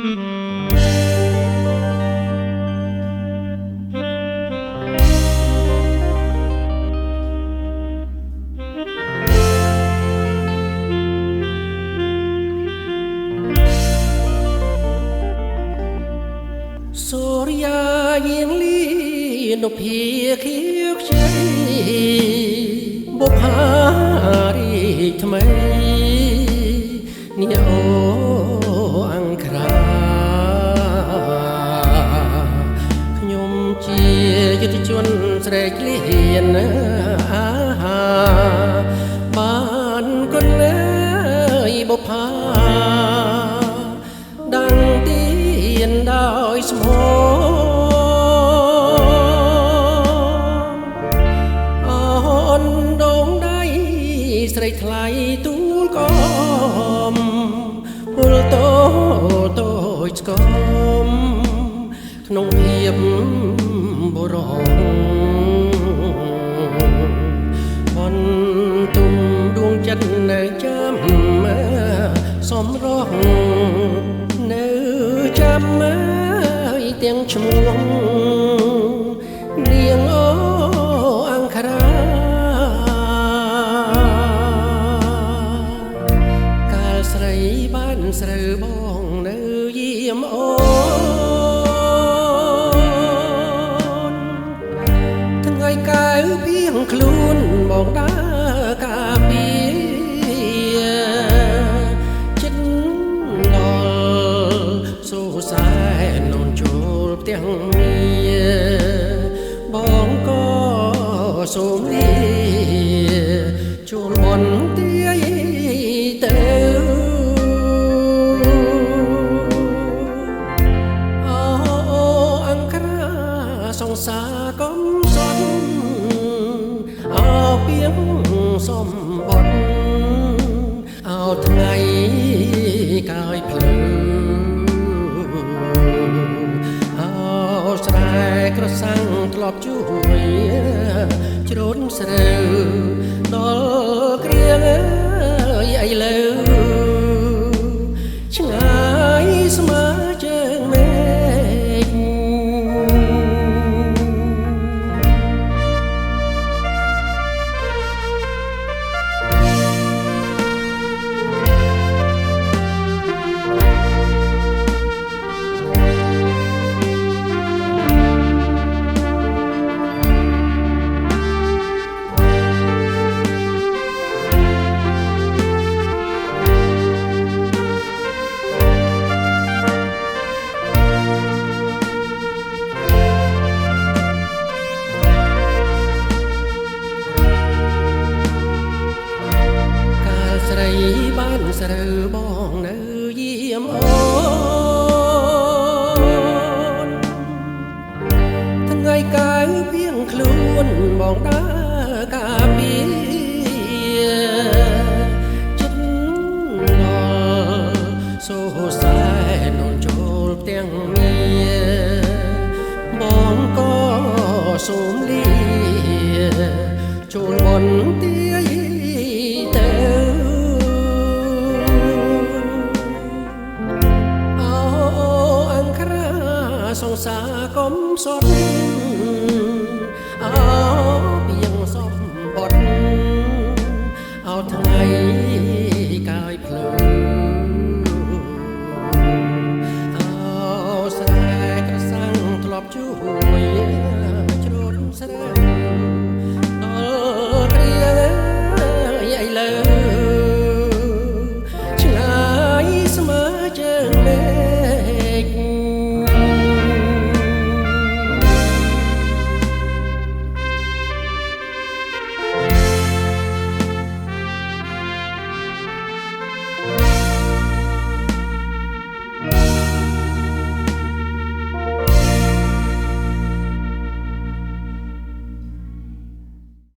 សូរិយាយាងលីនភាខៀវខ្ចីបុប្ផារីកថ្មីនេះអូអង្គរាខ្ញុំជាយុទ្ធជនស្រែកលៀនអាហាបានគុណលើយបុប្ផាដាំងទៀនដោយស្មោអូនដងដៃស្រីថ្លៃទូលកំពលតូតូចស្គមក្នុងភាពបុរសបនទុំដួងចិត្តនៅចាំសំរងនៅចាំទាំងឈ្មោះនាងអូអង្គរាកាលស្រីបានស្រូវបងនៅយាមអូនថ្ងៃកៅភៀងខ្លួនបងដើរការពារចិត្តដល់សូសែននចូលផ្ទះមាបងក៏សូមលាចូលបនទាយទៅអូអង្គរាសង្សារកំសត់អោពីងសំបនអោថ្ងៃកាយភ្លឺស្រែក្រសាំងធ្លាប់ជួយជ្រូនស្រូវដល់គ្រៀងឥឡូវឆ្ងាយស្មើជើងមេឃបានស្រូវបងនៅយាមអូនថ្ងៃកៅភៀងខ្លួនបងដើរការពារចិត្តដល់សូសែននចូលផ្ទាំងមាបងក៏សូមលាចូលបនទាយទៅសង្សារកំសត់អោ